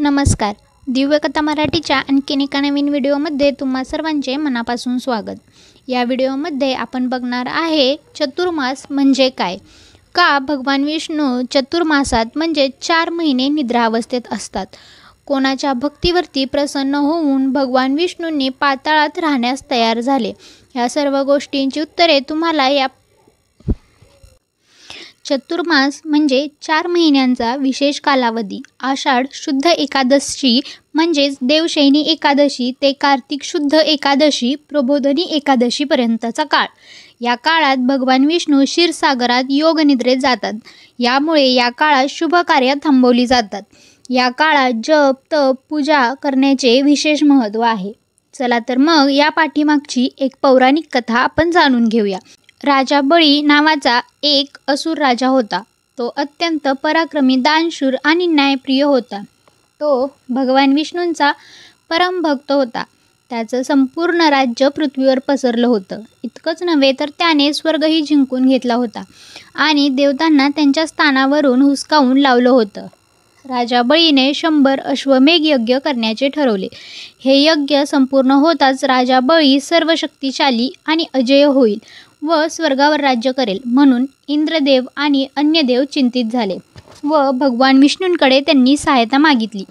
नमस्कार. दिव्यकथा मराठीच्या आणखीन एका नवीन व्हिडिओमध्ये तुम्हा सर्वांचे मनापासून स्वागत. या व्हिडिओमध्ये आपण बघणार आहे चतुर्मास म्हणजे काय. का भगवान विष्णू चतुर्मासात म्हणजे 4 महिने निद्रावस्थेत असतात. कोणाच्या भक्तीवरती प्रसन्न होऊन भगवान विष्णूंनी पाताळात राहण्यास तयार झाले. या सर्व गोष्टींची उत्तरे तुम्हाला या चतुर्मास म्हणजे 4 महिन्यांचा विशेष कालावधी, आषाढ शुद्ध एकादशी म्हणजेच देवशयनी एकादशी ते कार्तिक शुद्ध एकादशी प्रबोधिनी एकादशीपर्यंतचा काळ. या काळात भगवान विष्णू क्षीरसागरात योगनिद्रेत जातात. यामुळे या काळात शुभ कार्य थांबवली जातात. या काळात जप तप पूजा करण्याचे विशेष महत्त्व आहे. चला तर मग या पाठीमागची एक पौराणिक कथा आपण जाणून घेऊया. राजा बळी नावाचा एक असुर राजा होता. तो अत्यंत पराक्रमी, दानशूर आणि न्यायप्रिय होता. तो भगवान विष्णूंचा परमभक्त होता. त्याचं संपूर्ण राज्य पृथ्वीवर पसरलं होतं. इतकंच नव्हे तर त्याने स्वर्गही जिंकून घेतला होता आणि देवतांना त्यांच्या स्थानावरून हुसकावून लावलं होतं. राजा बळीने 100 अश्वमेध यज्ञ करण्याचे ठरवले. हे यज्ञ संपूर्ण होताच राजा बळी सर्वशक्तिशाली आणि अजेय होईल व स्वर्गावर राज्य करेल म्हणून इंद्रदेव आणि अन्य देव चिंतित झाले व भगवान विष्णूंकडे त्यांनी सहायता मागितली.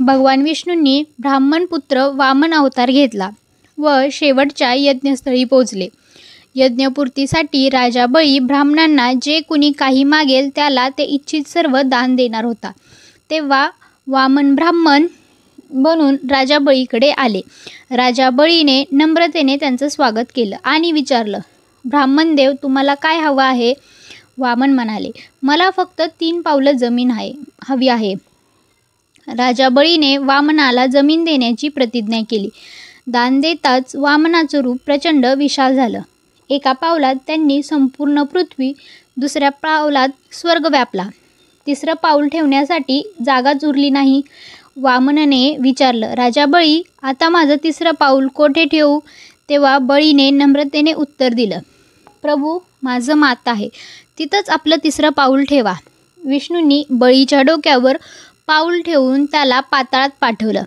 भगवान विष्णूंनी ब्राह्मणपुत्र वामन अवतार घेतला व शेवटच्या यज्ञस्थळी पोहोचले. यज्ञपूर्तीसाठी राजा बळी ब्राह्मणांना जे कुणी काही मागेल त्याला ते इच्छित सर्व दान देणार होता. तेव्हा वामन ब्राह्मण बनून राजा बळीकडे आले. राजा बळीने नम्रतेने त्यांचं स्वागत केलं आणि विचारलं, ब्राह्मणदेव, तुम्हाला काय हवं आहे? वामन म्हणाले, मला फक्त 3 पावलं जमीन हवी आहे. राजा बळीने वामनाला जमीन देण्याची प्रतिज्ञा केली. दान देताच वामनाचं रूप प्रचंड विशाल झालं. एका पावलात त्यांनी संपूर्ण पृथ्वी, दुसऱ्या पावलात स्वर्ग व्यापला. 3रं पाऊल ठेवण्यासाठी जागाच उरली नाही. वामनाने विचारलं, राजा बळी, आता माझं 3रं पाऊल कोठे ठेवू? तेव्हा बळीने नम्रतेने उत्तर दिलं, प्रभू, माझं मात आहे, तिथंच आपलं 3रं पाऊल ठेवा. विष्णूंनी बळीच्या डोक्यावर पाऊल ठेवून त्याला पाताळात पाठवलं.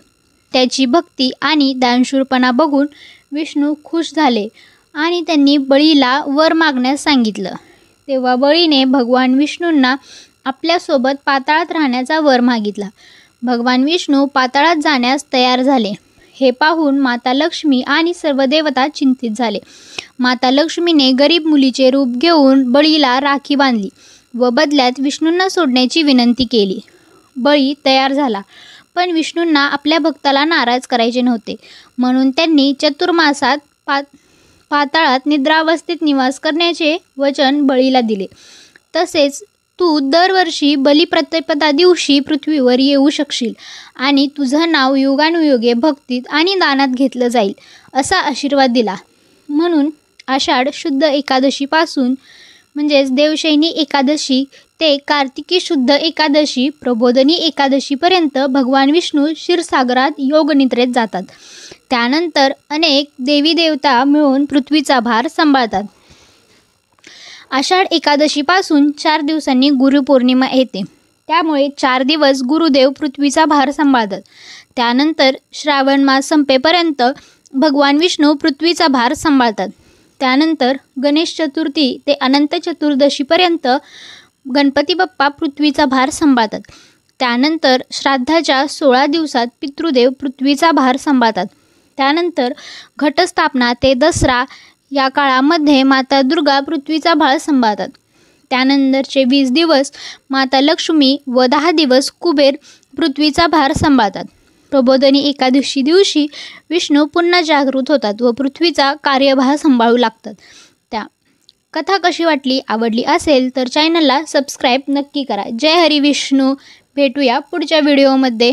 त्याची भक्ती आणि दानशूरपणा बघून विष्णू खुश झाले आणि त्यांनी बळीला वर मागण्यास सांगितलं. तेव्हा बळीने भगवान विष्णूंना आपल्यासोबत पाताळात राहण्याचा वर मागितला. भगवान विष्णू पाताळात जाण्यास तयार झाले. हे पाहून माता लक्ष्मी आणि सर्व देवता चिंतित झाले. माता लक्ष्मीने गरीब मुलीचे रूप घेऊन बळीला राखी बांधली व बदल्यात विष्णूंना सोडण्याची विनंती केली. बळी तयार झाला, पण विष्णूंना आपल्या भक्ताला नाराज करायचे नव्हते म्हणून त्यांनी चतुर्मासात पाताळात निद्रावस्थेत निवास करण्याचे वचन बळीला दिले. तसेच तू दरवर्षी बलिप्रतिपदा दिवशी पृथ्वीवर येऊ शकशील आणि तुझं नाव युगानुयुगे भक्तीत आणि दानात घेतलं जाईल असा आशीर्वाद दिला. म्हणून आषाढ शुद्ध एकादशीपासून म्हणजेच देवशयनी एकादशी ते कार्तिकी शुद्ध एकादशी प्रबोधिनी एकादशीपर्यंत भगवान विष्णू क्षीरसागरात योगनिद्रेत जातात. त्यानंतर अनेक देवी देवता मिळून पृथ्वीचा भार सांभाळतात. आषाढ एकादशीपासून 4 दिवसांनी गुरुपौर्णिमा येते. त्यामुळे 4 दिवस गुरुदेव पृथ्वीचा भार सांभाळतात. त्यानंतर श्रावण मास संपेपर्यंत भगवान विष्णू पृथ्वीचा भार सांभाळतात. त्यानंतर गणेश चतुर्थी ते अनंत चतुर्दशीपर्यंत गणपती बाप्पा पृथ्वीचा भार सांभाळतात. त्यानंतर श्राद्धाच्या 16 दिवसात पितृदेव पृथ्वीचा भार सांभाळतात. त्यानंतर घटस्थापना ते दसरा या काळामध्ये माता दुर्गा पृथ्वीचा भार सांभाळतात. त्यानंतरचे 20 दिवस माता लक्ष्मी व 10 दिवस कुबेर पृथ्वीचा भार सांभाळतात. प्रबोधिनी एकादशी दिवशी विष्णू पुन्हा जागृत होतात व पृथ्वीचा कार्यभार सांभाळू लागतात. त्या कथा कशी वाटली? आवडली असेल तर चॅनलला सबस्क्राईब नक्की करा. जय हरी विष्णू. भेटूया पुढच्या व्हिडिओमध्ये.